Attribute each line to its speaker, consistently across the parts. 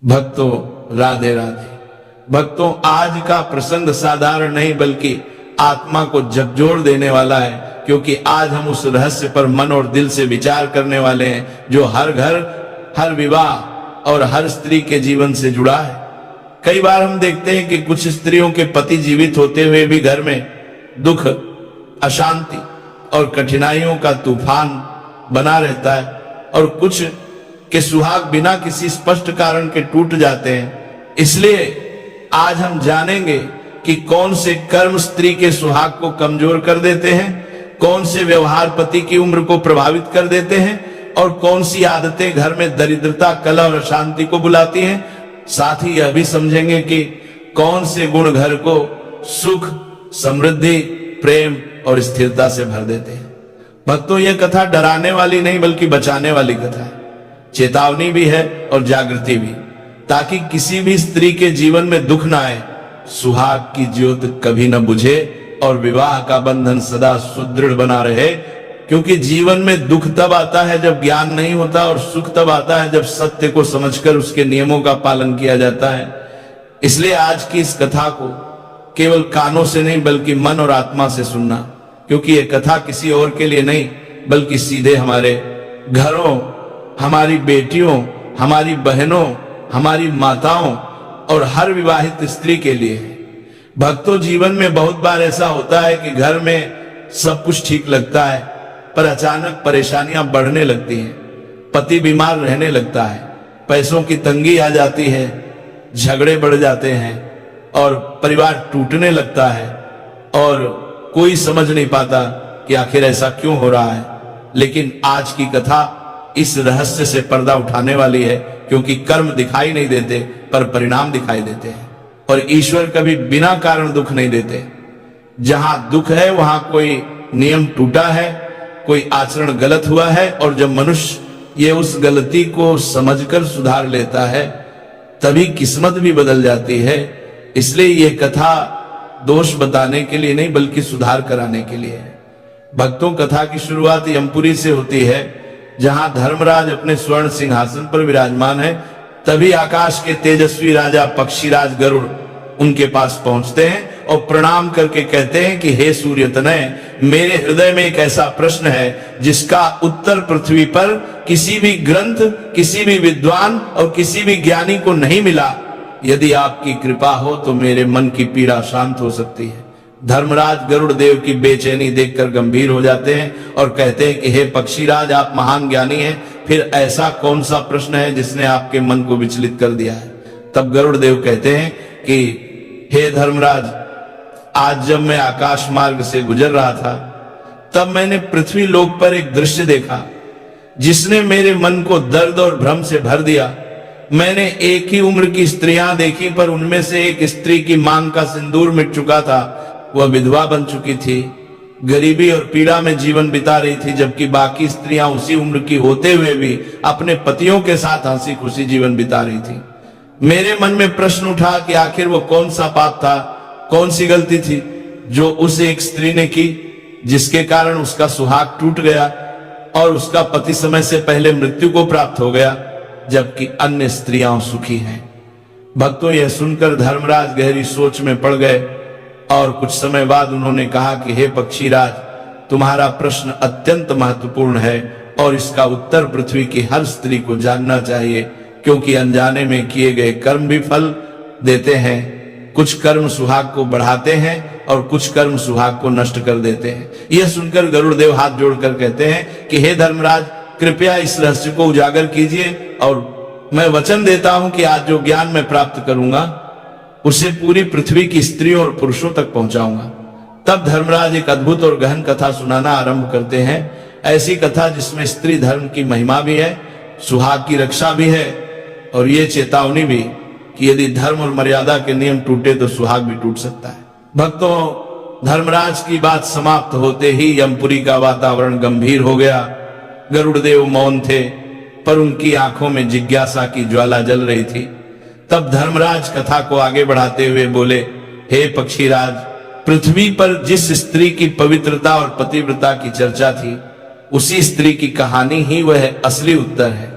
Speaker 1: भक्तों राधे राधे। भक्तों, आज का प्रसंग साधारण नहीं बल्कि आत्मा को झकझोर देने वाला है, क्योंकि आज हम उस रहस्य पर मन और दिल से विचार करने वाले हैं जो हर घर, हर विवाह और हर स्त्री के जीवन से जुड़ा है। कई बार हम देखते हैं कि कुछ स्त्रियों के पति जीवित होते हुए भी घर में दुख, अशांति और कठिनाइयों का तूफान बना रहता है, और कुछ के सुहाग बिना किसी स्पष्ट कारण के टूट जाते हैं। इसलिए आज हम जानेंगे कि कौन से कर्म स्त्री के सुहाग को कमजोर कर देते हैं, कौन से व्यवहार पति की उम्र को प्रभावित कर देते हैं, और कौन सी आदतें घर में दरिद्रता, कलह और अशांति को बुलाती हैं। साथ ही यह भी समझेंगे कि कौन से गुण घर को सुख, समृद्धि, प्रेम और स्थिरता से भर देते हैं। भक्तों, यह कथा डराने वाली नहीं बल्कि बचाने वाली कथा है। चेतावनी भी है और जागृति भी, ताकि किसी भी स्त्री के जीवन में दुख ना आए, सुहाग की ज्योत कभी न बुझे और विवाह का बंधन सदा सुदृढ़ बना रहे। क्योंकि जीवन में दुख तब आता है जब ज्ञान नहीं होता, और सुख तब आता है जब सत्य को समझकर उसके नियमों का पालन किया जाता है। इसलिए आज की इस कथा को केवल कानों से नहीं बल्कि मन और आत्मा से सुनना, क्योंकि यह कथा किसी और के लिए नहीं बल्कि सीधे हमारे घरों, हमारी बेटियों, हमारी बहनों, हमारी माताओं और हर विवाहित स्त्री के लिए है। भक्तों, जीवन में बहुत बार ऐसा होता है कि घर में सब कुछ ठीक लगता है, पर अचानक परेशानियां बढ़ने लगती हैं। पति बीमार रहने लगता है, पैसों की तंगी आ जाती है, झगड़े बढ़ जाते हैं और परिवार टूटने लगता है, और कोई समझ नहीं पाता कि आखिर ऐसा क्यों हो रहा है। लेकिन आज की कथा इस रहस्य से पर्दा उठाने वाली है, क्योंकि कर्म दिखाई नहीं देते पर परिणाम दिखाई देते हैं, और ईश्वर कभी बिना कारण दुख नहीं देते। जहां दुख है वहां कोई नियम टूटा है, कोई आचरण गलत हुआ है, और जब मनुष्य ये उस गलती को समझकर सुधार लेता है तभी किस्मत भी बदल जाती है। इसलिए ये कथा दोष बताने के लिए नहीं बल्कि सुधार कराने के लिए है। भक्तों, कथा की शुरुआत यमपुरी से होती है, जहां धर्मराज अपने स्वर्ण सिंहासन पर विराजमान है। तभी आकाश के तेजस्वी राजा पक्षीराज गरुड़ उनके पास पहुंचते हैं और प्रणाम करके कहते हैं कि हे सूर्यतनय, मेरे हृदय में एक ऐसा प्रश्न है जिसका उत्तर पृथ्वी पर किसी भी ग्रंथ, किसी भी विद्वान और किसी भी ज्ञानी को नहीं मिला। यदि आपकी कृपा हो तो मेरे मन की पीड़ा शांत हो सकती है। धर्मराज गरुड़ देव की बेचैनी देखकर गंभीर हो जाते हैं और कहते हैं कि हे पक्षीराज, आप महान ज्ञानी हैं, फिर ऐसा कौन सा प्रश्न है जिसने आपके मन को विचलित कर दिया है। तब गरुड़ देव कहते हैं कि हे धर्मराज, आज जब मैं आकाश मार्ग से गुजर रहा था तब मैंने पृथ्वी लोक पर एक दृश्य देखा जिसने मेरे मन को दर्द और भ्रम से भर दिया। मैंने एक ही उम्र की स्त्रियां देखी, पर उनमें से एक स्त्री की मांग का सिंदूर मिट चुका था। वह विधवा बन चुकी थी, गरीबी और पीड़ा में जीवन बिता रही थी, जबकि बाकी स्त्रियां उसी उम्र की होते हुए भी अपने पतियों के साथ हंसी खुशी जीवन बिता रही थी। मेरे मन में प्रश्न उठा कि आखिर वो कौन सा पाप था, कौन सी गलती थी जो उस एक स्त्री ने की, जिसके कारण उसका सुहाग टूट गया और उसका पति समय से पहले मृत्यु को प्राप्त हो गया, जबकि अन्य स्त्रियां सुखी हैं। भक्तों, यह सुनकर धर्मराज गहरी सोच में पड़ गए और कुछ समय बाद उन्होंने कहा कि हे पक्षीराज, तुम्हारा प्रश्न अत्यंत महत्वपूर्ण है और इसका उत्तर पृथ्वी की हर स्त्री को जानना चाहिए, क्योंकि अनजाने में किए गए कर्म भी फल देते हैं। कुछ कर्म सुहाग को बढ़ाते हैं और कुछ कर्म सुहाग को नष्ट कर देते हैं। यह सुनकर गरुड़ देव हाथ जोड़कर कहते हैं कि हे धर्मराज, कृपया इस रहस्य को उजागर कीजिए, और मैं वचन देता हूं कि आज जो ज्ञान मैं प्राप्त करूंगा उसे पूरी पृथ्वी की स्त्रियों और पुरुषों तक पहुंचाऊंगा। तब धर्मराज एक अद्भुत और गहन कथा सुनाना आरंभ करते हैं, ऐसी कथा जिसमें स्त्री धर्म की महिमा भी है, सुहाग की रक्षा भी है, और ये चेतावनी भी कि यदि धर्म और मर्यादा के नियम टूटे तो सुहाग भी टूट सकता है। भक्तों, धर्मराज की बात समाप्त होते ही यमपुरी का वातावरण गंभीर हो गया। गरुड़ देव मौन थे, पर उनकी आंखों में जिज्ञासा की ज्वाला जल रही थी। तब धर्मराज कथा को आगे बढ़ाते हुए बोले, हे पक्षीराज, पृथ्वी पर जिस स्त्री की पवित्रता और पतिव्रता की चर्चा थी, उसी स्त्री की कहानी ही वह असली उत्तर है।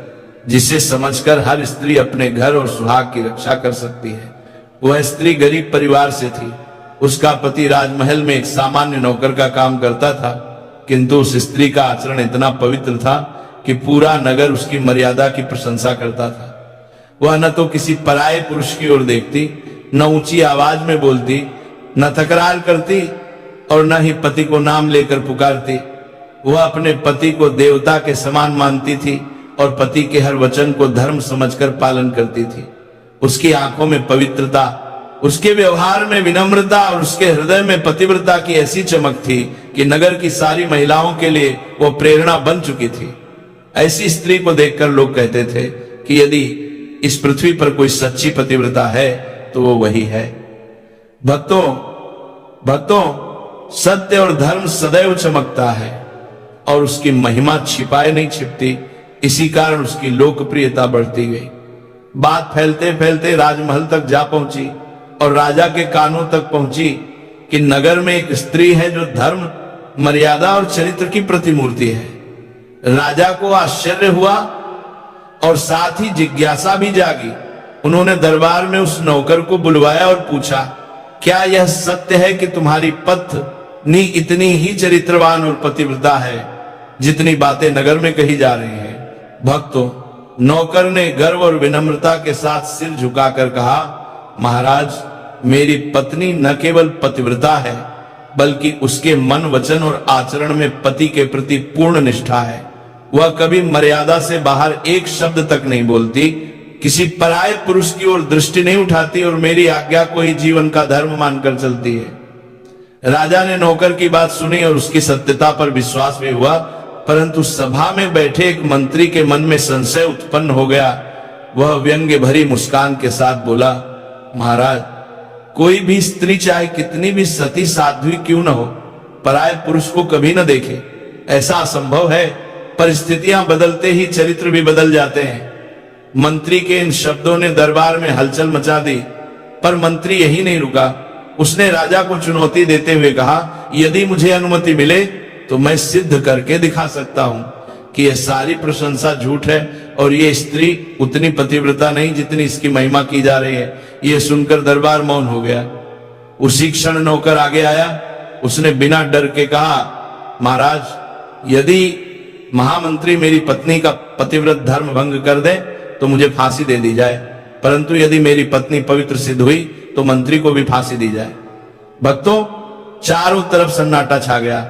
Speaker 1: जिसे समझकर हर स्त्री अपने घर और सुहाग की रक्षा कर सकती है। वह स्त्री गरीब परिवार से थी। उसका पति राजमहल में एक सामान्य नौकर का काम करता था, किंतु उस स्त्री का आचरण इतना पवित्र था कि पूरा नगर उसकी मर्यादा की प्रशंसा करता था। वह न तो किसी पराये पुरुष की ओर देखती, न ऊंची आवाज में बोलती, न तकरार करती और न ही पति को नाम लेकर पुकारती। वह अपने पति को देवता के समान मानती थी और पति के हर वचन को धर्म समझकर पालन करती थी। उसकी आंखों में पवित्रता, उसके व्यवहार में विनम्रता और उसके हृदय में पतिव्रता की ऐसी चमक थी कि नगर की सारी महिलाओं के लिए वो प्रेरणा बन चुकी थी। ऐसी स्त्री को देखकर लोग कहते थे कि यदि इस पृथ्वी पर कोई सच्ची पतिव्रता है तो वो वही है। भक्तों, सत्य और धर्म सदैव चमकता है और उसकी महिमा छिपाए नहीं छिपती। इसी कारण उसकी लोकप्रियता बढ़ती गई। बात फैलते फैलते राजमहल तक जा पहुंची और राजा के कानों तक पहुंची कि नगर में एक स्त्री है जो धर्म, मर्यादा और चरित्र की प्रतिमूर्ति है। राजा को आश्चर्य हुआ और साथ ही जिज्ञासा भी जागी। उन्होंने दरबार में उस नौकर को बुलवाया और पूछा, क्या यह सत्य है कि तुम्हारी पत्नी इतनी ही चरित्रवान और पतिव्रता है जितनी बातें नगर में कही जा रही हैं? भक्तों, नौकर ने गर्व और विनम्रता के साथ सिर झुकाकर कहा, महाराज, मेरी पत्नी न केवल पतिव्रता है बल्कि उसके मन, वचन और आचरण में पति के प्रति पूर्ण निष्ठा है। वह कभी मर्यादा से बाहर एक शब्द तक नहीं बोलती, किसी पराये पुरुष की ओर दृष्टि नहीं उठाती और मेरी आज्ञा को ही जीवन का धर्म मानकर चलती है। राजा ने नौकर की बात सुनी और उसकी सत्यता पर विश्वास भी हुआ, परंतु सभा में बैठे एक मंत्री के मन में संशय उत्पन्न हो गया। वह व्यंग्य भरी मुस्कान के साथ बोला, महाराज, कोई भी स्त्री चाहे कितनी भी सती साध्वी क्यों न हो, पराये पुरुष को कभी न देखे। ऐसा असंभव है। परिस्थितियां बदलते ही चरित्र भी बदल जाते हैं। मंत्री के इन शब्दों ने दरबार में हलचल मचा दी, पर मंत्री यही नहीं रुका। उसने राजा को चुनौती देते हुए कहा, यदि मुझे अनुमति मिले तो मैं सिद्ध करके दिखा सकता हूं कि यह सारी प्रशंसा झूठ है और ये स्त्री उतनी पतिव्रता नहीं जितनी इसकी महिमा की जा रही है। यह सुनकर दरबार मौन हो गया। उसी क्षण नौकर आगे आया। उसने बिना डर के कहा, महाराज, यदि महामंत्री मेरी पत्नी का पतिव्रत धर्म भंग कर दे तो मुझे फांसी दे दी जाए, परंतु यदि मेरी पत्नी पवित्र सिद्ध हुई तो मंत्री को भी फांसी दी जाए। भक्तों, चारों तरफ सन्नाटा छा गया।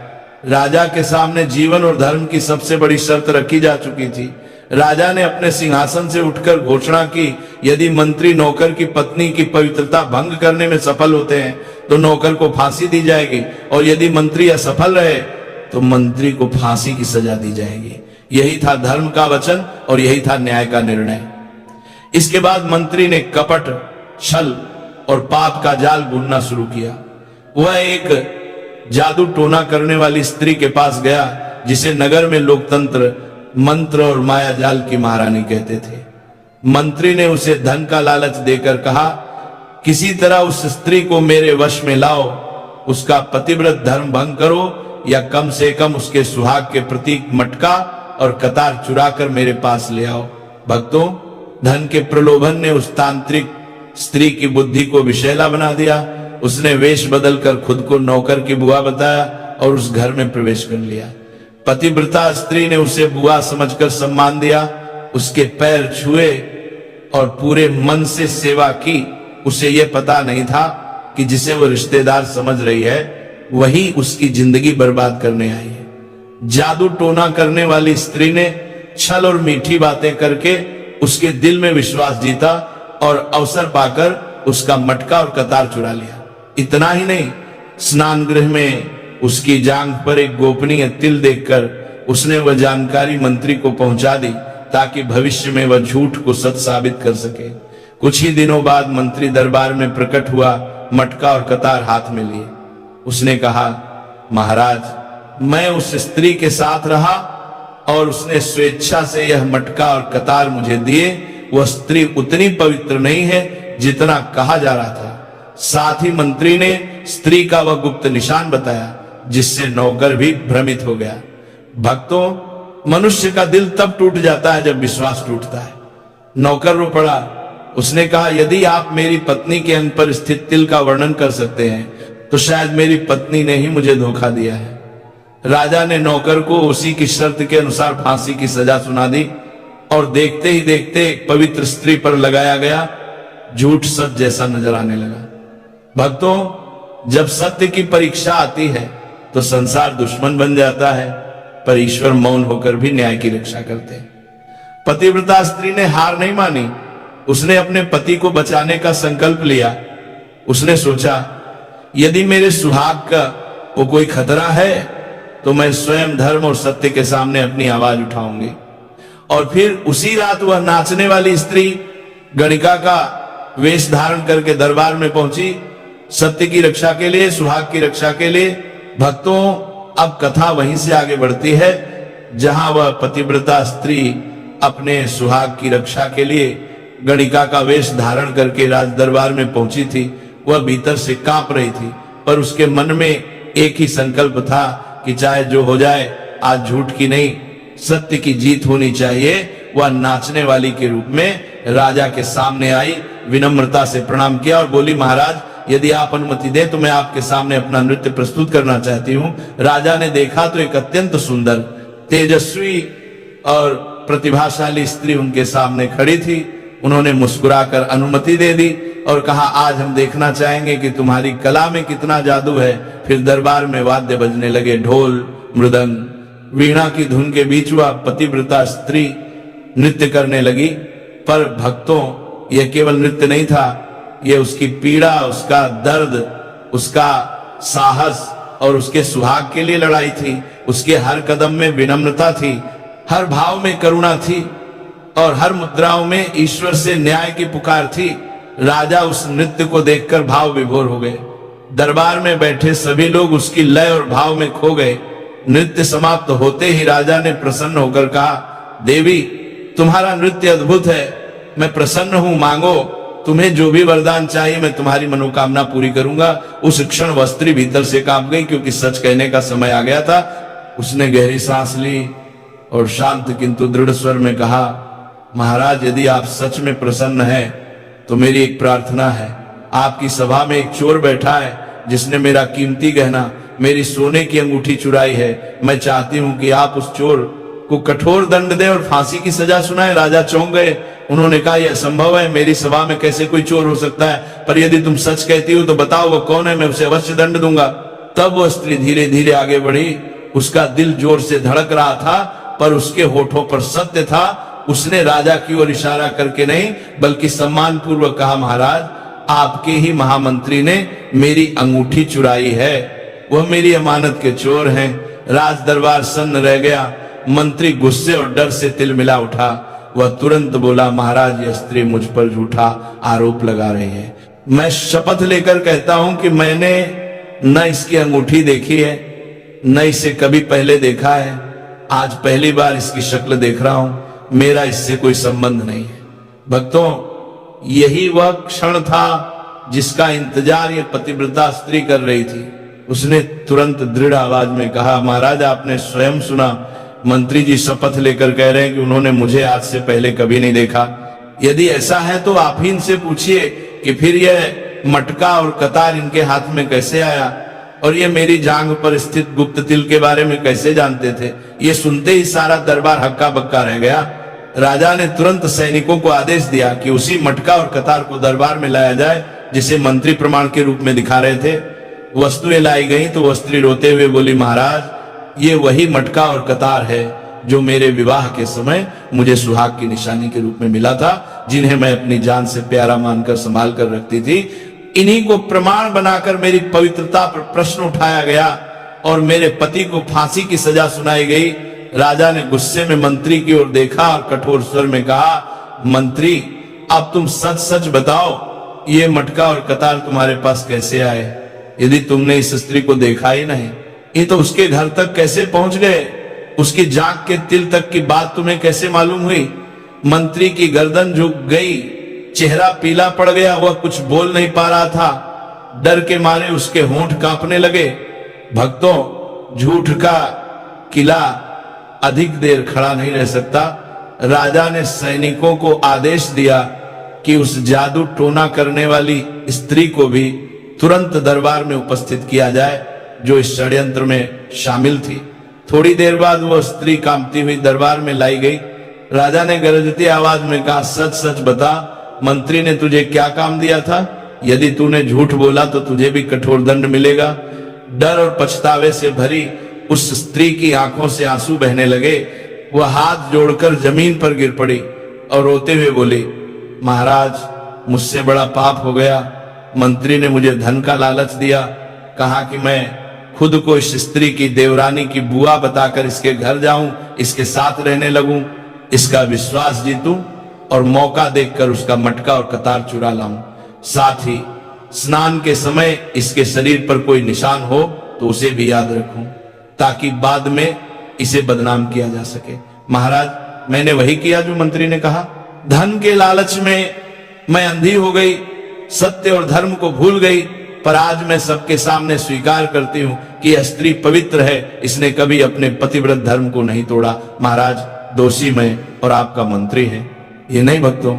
Speaker 1: राजा के सामने जीवन और धर्म की सबसे बड़ी शर्त रखी जा चुकी थी। राजा ने अपने सिंहासन से उठकर घोषणा की, यदि मंत्री नौकर की पत्नी की पवित्रता भंग करने में सफल होते हैं तो नौकर को फांसी दी जाएगी, और यदि मंत्री असफल रहे तो मंत्री को फांसी की सजा दी जाएगी। यही था धर्म का वचन और यही था न्याय का निर्णय। इसके बाद मंत्री ने कपट, छल और पाप का जाल बुनना शुरू किया। वह एक जादू टोना करने वाली स्त्री के पास गया जिसे नगर में लोकतंत्र, मंत्र और माया जाल की महारानी कहते थे। मंत्री ने उसे धन का लालच देकर कहा, किसी तरह उस स्त्री को मेरे वश में लाओ, उसका पतिव्रत धर्म भंग करो या कम से कम उसके सुहाग के प्रतीक मटका और कतार चुरा कर मेरे पास ले आओ। भक्तों, धन के प्रलोभन ने उस तांत्रिक स्त्री की बुद्धि को विषैला बना दिया। उसने वेश बदलकर खुद को नौकर की बुआ बताया और उस घर में प्रवेश कर लिया। पतिव्रता स्त्री ने उसे बुआ समझकर सम्मान दिया, उसके पैर छुए और पूरे मन से सेवा की। उसे यह पता नहीं था कि जिसे वो रिश्तेदार समझ रही है वही उसकी जिंदगी बर्बाद करने आई है। जादू टोना करने वाली स्त्री ने छल और मीठी बातें करके उसके दिल में विश्वास जीता और अवसर पाकर उसका मटका और कतार चुरा लिया। इतना ही नहीं, स्नान गृह में उसकी जांघ पर एक गोपनीय तिल देखकर उसने वह जानकारी मंत्री को पहुंचा दी ताकि भविष्य में वह झूठ को सच साबित कर सके। कुछ ही दिनों बाद मंत्री दरबार में प्रकट हुआ, मटका और कतार हाथ में लिए। उसने कहा, महाराज, मैं उस स्त्री के साथ रहा और उसने स्वेच्छा से यह मटका और कतार मुझे दिए। वह स्त्री उतनी पवित्र नहीं है जितना कहा जा रहा था। साथ ही मंत्री ने स्त्री का वह गुप्त निशान बताया जिससे नौकर भी भ्रमित हो गया। भक्तों, मनुष्य का दिल तब टूट जाता है जब विश्वास टूटता है। नौकर रो पड़ा। उसने कहा, यदि आप मेरी पत्नी के अंग पर स्थित तिल का वर्णन कर सकते हैं तो शायद मेरी पत्नी ने ही मुझे धोखा दिया है। राजा ने नौकर को उसी की शर्त के अनुसार फांसी की सजा सुना दी और देखते ही देखते एक पवित्र स्त्री पर लगाया गया झूठ सच जैसा नजर आने लगा। भक्तों, जब सत्य की परीक्षा आती है तो संसार दुश्मन बन जाता है, पर ईश्वर मौन होकर भी न्याय की रक्षा करते हैं। पतिव्रता स्त्री ने हार नहीं मानी। उसने अपने पति को बचाने का संकल्प लिया। उसने सोचा, यदि मेरे सुहाग का वो कोई खतरा है तो मैं स्वयं धर्म और सत्य के सामने अपनी आवाज उठाऊंगी। और फिर उसी रात वह नाचने वाली स्त्री गणिका का वेश धारण करके दरबार में पहुंची, सत्य की रक्षा के लिए, सुहाग की रक्षा के लिए। भक्तों, अब कथा वहीं से आगे बढ़ती है जहां वह पतिव्रता स्त्री अपने सुहाग की रक्षा के लिए गणिका का वेश धारण करके राज दरबार में पहुंची थी। वह भीतर से कांप रही थी, पर उसके मन में एक ही संकल्प था कि चाहे जो हो जाए, आज झूठ की नहीं सत्य की जीत होनी चाहिए। वह नाचने वाली के रूप में राजा के सामने आई, विनम्रता से प्रणाम किया और बोली, महाराज, यदि आप अनुमति दें तो मैं आपके सामने अपना नृत्य प्रस्तुत करना चाहती हूँ। राजा ने देखा तो एक अत्यंत सुंदर, तेजस्वी और प्रतिभाशाली स्त्री उनके सामने खड़ी थी। उन्होंने मुस्कुराकर अनुमति दे दी और कहा, आज हम देखना चाहेंगे कि तुम्हारी कला में कितना जादू है। फिर दरबार में वाद्य बजने लगे, ढोल, मृदंग, वीणा की धुन के बीच वह पतिव्रता स्त्री नृत्य करने लगी। पर भक्तों, यह केवल नृत्य नहीं था, यह उसकी पीड़ा, उसका दर्द, उसका साहस और उसके सुहाग के लिए लड़ाई थी। उसके हर कदम में विनम्रता थी, हर भाव में करुणा थी और हर मुद्राओं में ईश्वर से न्याय की पुकार थी। राजा उस नृत्य को देखकर भाव विभोर हो गए। दरबार में बैठे सभी लोग उसकी लय और भाव में खो गए। नृत्य समाप्त होते ही राजा ने प्रसन्न होकर कहा, देवी, तुम्हारा नृत्य अद्भुत है, मैं प्रसन्न हूं, मांगो, तुम्हें जो भी वरदान चाहिए मैं तुम्हारी मनोकामना पूरी करूंगा। उस क्षण वह स्त्री भीतर से कांप गई, क्योंकि सच कहने का समय आ गया था। उसने गहरी सांस ली और शांत किंतु दृढ़ स्वर में कहा, महाराज, यदि आप सच में प्रसन्न हैं तो मेरी एक प्रार्थना है। आपकी सभा में एक चोर बैठा है जिसने मेरा कीमती गहना, मेरी सोने की अंगूठी चुराई है। मैं चाहती हूं कि आप उस चोर को कठोर दंड दें और फांसी की सजा सुनाएं। राजा चौंक गए। उन्होंने कहा, यह संभव है? मेरी सभा में कैसे कोई चोर हो सकता है? पर यदि तुम सच कहती हो तो बताओ वो कौन है, मैं उसे अवश्य दंड दूंगा। तब वह स्त्री धीरे धीरे आगे बढ़ी। उसका दिल जोर से धड़क रहा था, पर उसके होठों पर सत्य था। उसने राजा की ओर इशारा करके नहीं, बल्कि सम्मान पूर्वक कहा, महाराज, आपके ही महामंत्री ने मेरी अंगूठी चुराई है, वह मेरी अमानत के चोर हैं। राज दरबार सन्न रह गया। मंत्री गुस्से और डर से तिलमिला उठा। वह तुरंत बोला, महाराज, यह स्त्री मुझ पर झूठा आरोप लगा रही है। मैं शपथ लेकर कहता हूं कि मैंने न इसकी अंगूठी देखी है, न इसे कभी पहले देखा है। आज पहली बार इसकी शक्ल देख रहा हूं। मेरा इससे कोई संबंध नहीं है। भक्तों, यही वह क्षण था जिसका इंतजार ये पतिव्रता स्त्री कर रही थी। उसने तुरंत दृढ़ आवाज में कहा, महाराज, आपने स्वयं सुना, मंत्री जी शपथ लेकर कह रहे हैं कि उन्होंने मुझे आज से पहले कभी नहीं देखा। यदि ऐसा है तो आप ही इनसे पूछिए कि फिर यह मटका और कतार इनके हाथ में कैसे आया, और ये मेरी जांघ पर स्थित गुप्त तिल के बारे में कैसे जानते थे। ये सुनते ही सारा दरबार हक्का बक्का रह गया। राजा ने तुरंत सैनिकों को आदेश दिया कि उसी मटका और कतार को दरबार में लाया जाए जिसे मंत्री प्रमाण के रूप में दिखा रहे थे। वस्तुएं लाई गई तो वह स्त्री रोते हुए बोली, महाराज, ये वही मटका और कतार है जो मेरे विवाह के समय मुझे सुहाग की निशानी के रूप में मिला था, जिन्हें मैं अपनी जान से प्यारा मानकर संभाल कर रखती थी। इन्हीं को प्रमाण बनाकर मेरी पवित्रता पर प्रश्न उठाया गया और मेरे पति को फांसी की सजा सुनाई गई। राजा ने गुस्से में मंत्री की ओर देखा और कठोर स्वर में कहा, मंत्री, अब तुम सच सच बताओ, ये मटका और कतार तुम्हारे पास कैसे आए? यदि तुमने इस स्त्री को देखा ही नहीं, ये तो उसके घर तक कैसे पहुंच गए? उसकी जांघ के तिल तक की बात तुम्हें कैसे मालूम हुई? मंत्री की गर्दन झुक गई, चेहरा पीला पड़ गया, वह कुछ बोल नहीं पा रहा था। डर के मारे उसके होंठ कांपने लगे। भक्तों, झूठ का किला अधिक देर खड़ा नहीं रह सकता। राजा ने सैनिकों को आदेश दिया कि उस जादू टोना करने वाली स्त्री को भी तुरंत दरबार में उपस्थित किया जाए जो इस षड्यंत्र में शामिल थी। थोड़ी देर बाद वह स्त्री कांपती हुई दरबार में लाई गई। राजा ने गरजती आवाज में कहा, सच सच बता, मंत्री ने तुझे क्या काम दिया था? यदि तूने झूठ बोला तो तुझे भी कठोर दंड मिलेगा। डर और पछतावे से भरी उस स्त्री की आंखों से आंसू बहने लगे। वह हाथ जोड़कर जमीन पर गिर पड़ी और रोते हुए बोली, महाराज, मुझसे बड़ा पाप हो गया। मंत्री ने मुझे धन का लालच दिया, कहा कि मैं खुद को इस स्त्री की देवरानी की बुआ बताकर इसके घर जाऊं, इसके साथ रहने लगूं, इसका विश्वास जीतूं और मौका देखकर उसका मटका और कतार चुरा लाऊं। साथ ही स्नान के समय इसके शरीर पर कोई निशान हो तो उसे भी याद रखूं, ताकि बाद में इसे बदनाम किया जा सके। महाराज, मैंने वही किया जो मंत्री ने कहा। धन के लालच में मैं अंधी हो गई, सत्य और धर्म को भूल गई, पर आज मैं सबके सामने स्वीकार करती हूं कि यह स्त्री पवित्र है, इसने कभी अपने पतिव्रत धर्म को नहीं तोड़ा। महाराज, दोषी मैं और आपका मंत्री है। ये नहीं भक्तों,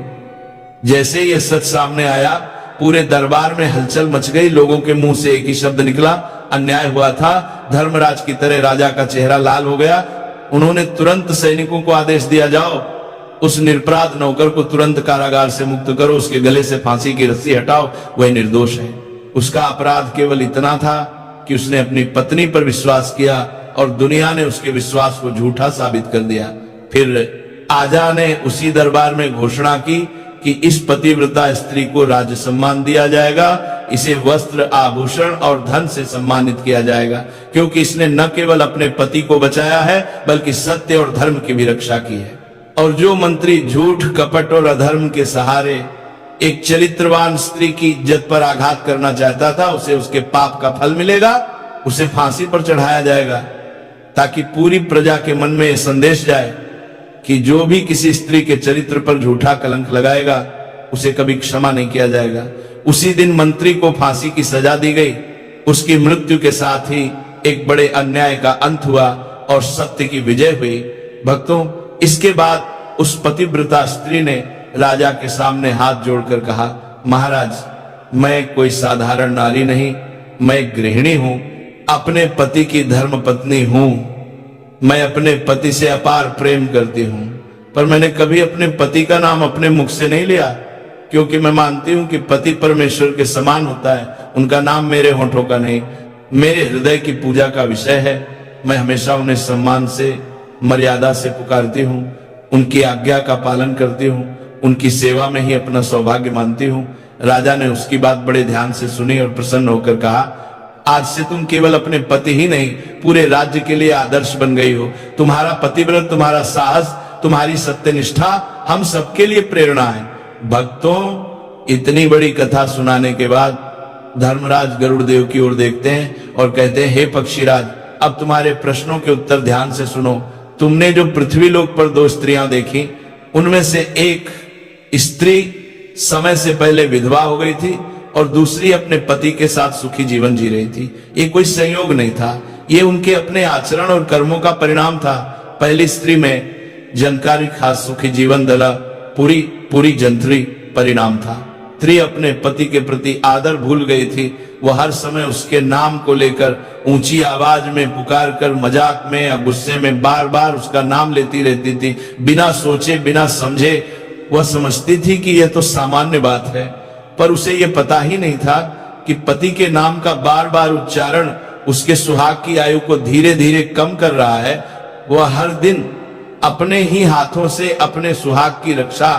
Speaker 1: जैसे ये सच सामने आया, पूरे दरबार में हलचल मच गई। लोगों के मुंह से एक ही शब्द निकला, अन्याय हुआ था। धर्मराज की तरह राजा का चेहरा लाल हो गया। उन्होंने तुरंत सैनिकों को आदेश दिया, जाओ उस निरपराध नौकर को तुरंत कारागार से मुक्त करो, उसके गले से फांसी की रस्सी हटाओ, वह निर्दोष है। उसका अपराध केवल इतना था कि उसने अपनी पत्नी पर विश्वास किया और दुनिया ने उसके विश्वास को झूठा साबित कर दिया। फिर आजा ने उसी दरबार में घोषणा की कि इस पतिव्रता स्त्री को राज्य सम्मान दिया जाएगा, इसे वस्त्र, आभूषण और धन से सम्मानित किया जाएगा, क्योंकि इसने न केवल अपने पति को बचाया है बल्कि सत्य और धर्म की भी रक्षा की है। और जो मंत्री झूठ, कपट और अधर्म के सहारे एक चरित्रवान स्त्री की इज्जत पर आघात करना चाहता था, उसे उसके पाप का फल मिलेगा, उसे फांसी पर चढ़ाया जाएगा, ताकि पूरी प्रजा के मन में यह संदेश जाए कि जो भी किसी स्त्री के चरित्र पर झूठा कलंक लगाएगा उसे कभी क्षमा नहीं किया जाएगा। उसी दिन मंत्री को फांसी की सजा दी गई। उसकी मृत्यु के साथ ही एक बड़े अन्याय का अंत हुआ और सत्य की विजय हुई। भक्तों, इसके बाद उस पतिव्रता स्त्री ने राजा के सामने हाथ जोड़कर कहा, महाराज, मैं कोई साधारण नारी नहीं, मैं गृहिणी हूं, अपने पति की धर्म पत्नी हूं। मैं अपने पति से अपार प्रेम करती हूं, पर मैंने कभी अपने पति का नाम अपने मुख से नहीं लिया, क्योंकि मैं मानती हूं कि पति परमेश्वर के समान होता है। उनका नाम मेरे होठों का नहीं, मेरे हृदय की पूजा का विषय है। मैं हमेशा उन्हें सम्मान से, मर्यादा से पुकारती हूं, उनकी आज्ञा का पालन करती हूं, उनकी सेवा में ही अपना सौभाग्य मानती हूं। राजा ने उसकी बात बड़े ध्यान से सुनी और प्रसन्न होकर कहा, आज से तुम केवल अपने पति ही नहीं, पूरे राज्य के लिए आदर्श बन गई हो। तुम्हारा पतिव्रत, तुम्हारा साहस, तुम्हारी सत्यनिष्ठा हम सबके लिए प्रेरणा है। भक्तों, इतनी बड़ी कथा सुनाने के बाद धर्मराज गरुड़ देव की ओर देखते हैं और कहते हैं, हे पक्षीराज, अब तुम्हारे प्रश्नों के उत्तर ध्यान से सुनो। तुमने जो पृथ्वी लोक पर 2 स्त्रियां देखी, उनमें से एक स्त्री समय से पहले विधवा हो गई थी और दूसरी अपने पति के साथ सुखी जीवन जी रही थी। ये कोई संयोग नहीं था, ये उनके अपने आचरण और कर्मों का परिणाम था। पहली स्त्री में जनकारी खास सुखी जीवन दला पूरी जंत्री परिणाम था। स्त्री अपने पति के प्रति आदर भूल गई थी। वह हर समय उसके नाम को लेकर ऊंची आवाज में पुकार कर, मजाक में या गुस्से में बार बार उसका नाम लेती रहती थी, बिना सोचे, बिना समझे। वह समझती थी कि यह तो सामान्य बात है, पर उसे यह पता ही नहीं था कि पति के नाम का बार बार उच्चारण उसके सुहाग की आयु को धीरे धीरे कम कर रहा है। वह हर दिन अपने ही हाथों से अपने सुहाग की रक्षा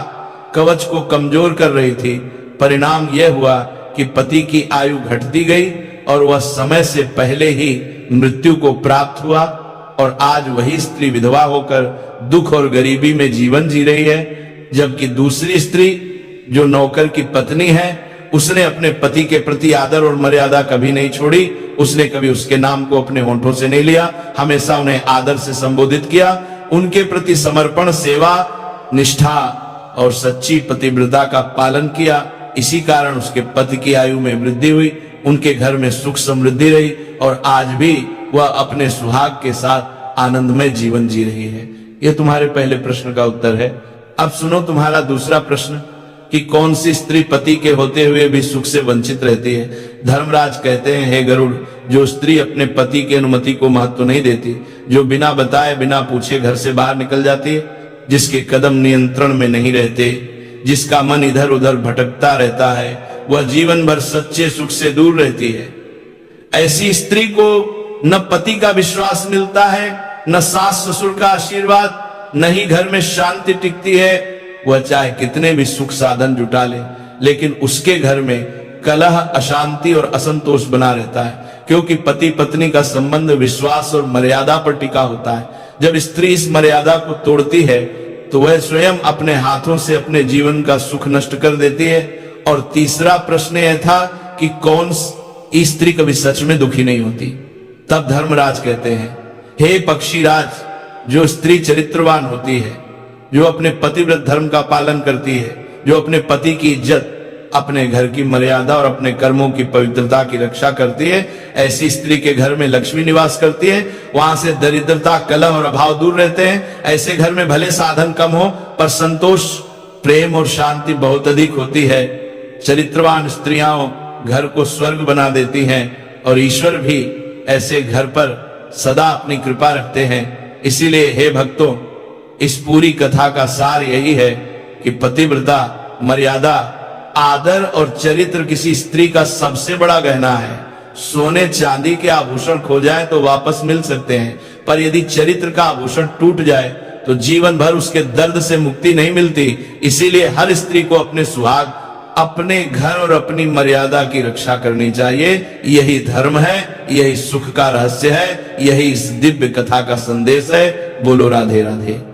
Speaker 1: कवच को कमजोर कर रही थी। परिणाम यह हुआ कि पति की आयु घटती गई और वह समय से पहले ही मृत्यु को प्राप्त हुआ। और आज वही स्त्री विधवा होकर दुख और गरीबी में जीवन जी रही है, जबकि दूसरी स्त्री जो नौकर की पत्नी है, उसने अपने पति के प्रति आदर और मर्यादा कभी नहीं छोड़ी। उसने कभी उसके नाम को अपने होंठों से नहीं लिया, हमेशा उन्हें आदर से संबोधित किया। उनके प्रति समर्पण, सेवा, निष्ठा और सच्ची पतिव्रता का पालन किया। इसी कारण उसके पति की आयु में वृद्धि हुई, उनके घर में सुख समृद्धि रही और आज भी वह अपने सुहाग के साथ आनंदमय जीवन जी रही है। यह तुम्हारे पहले प्रश्न का उत्तर है। अब सुनो तुम्हारा दूसरा प्रश्न कि कौन सी स्त्री पति के होते हुए भी सुख से वंचित रहती है। धर्मराज कहते हैं, हे गरुड़, जो स्त्री अपने पति की अनुमति को महत्व नहीं देती, जो बिना बताए बिना पूछे घर से बाहर निकल जाती है, जिसके कदम नियंत्रण में नहीं रहते, जिसका मन इधर उधर भटकता रहता है, वह जीवन भर सच्चे सुख से दूर रहती है। ऐसी स्त्री को न पति का विश्वास मिलता है, न सास ससुर का आशीर्वाद, न ही घर में शांति टिकती है। वह चाहे कितने भी सुख साधन जुटा ले, लेकिन उसके घर में कलह, अशांति और असंतोष बना रहता है, क्योंकि पति पत्नी का संबंध विश्वास और मर्यादा पर टिका होता है। जब स्त्री इस मर्यादा को तोड़ती है तो वह स्वयं अपने हाथों से अपने जीवन का सुख नष्ट कर देती है। और तीसरा प्रश्न यह था कि कौन स्त्री कभी सच में दुखी नहीं होती। तब धर्मराज कहते हैं, हे पक्षीराज, जो स्त्री चरित्रवान होती है, जो अपने पतिव्रत धर्म का पालन करती है, जो अपने पति की इज्जत, अपने घर की मर्यादा और अपने कर्मों की पवित्रता की रक्षा करती है, ऐसी स्त्री के घर में लक्ष्मी निवास करती है। वहां से दरिद्रता, कलह और अभाव दूर रहते हैं। ऐसे घर में भले साधन कम हो, पर संतोष, प्रेम और शांति बहुत अधिक होती है। चरित्रवान स्त्रियां घर को स्वर्ग बना देती हैं और ईश्वर भी ऐसे घर पर सदा अपनी कृपा रखते हैं। इसीलिए हे भक्तों, इस पूरी कथा का सार यही है कि पतिव्रता, मर्यादा, आदर और चरित्र किसी स्त्री का सबसे बड़ा गहना है। सोने चांदी के आभूषण खो जाए तो वापस मिल सकते हैं, पर यदि चरित्र का आभूषण टूट जाए तो जीवन भर उसके दर्द से मुक्ति नहीं मिलती। इसीलिए हर स्त्री को अपने सुहाग, अपने घर और अपनी मर्यादा की रक्षा करनी चाहिए। यही धर्म है, यही सुख का रहस्य है, यही इस दिव्य कथा का संदेश है। बोलो राधे राधे।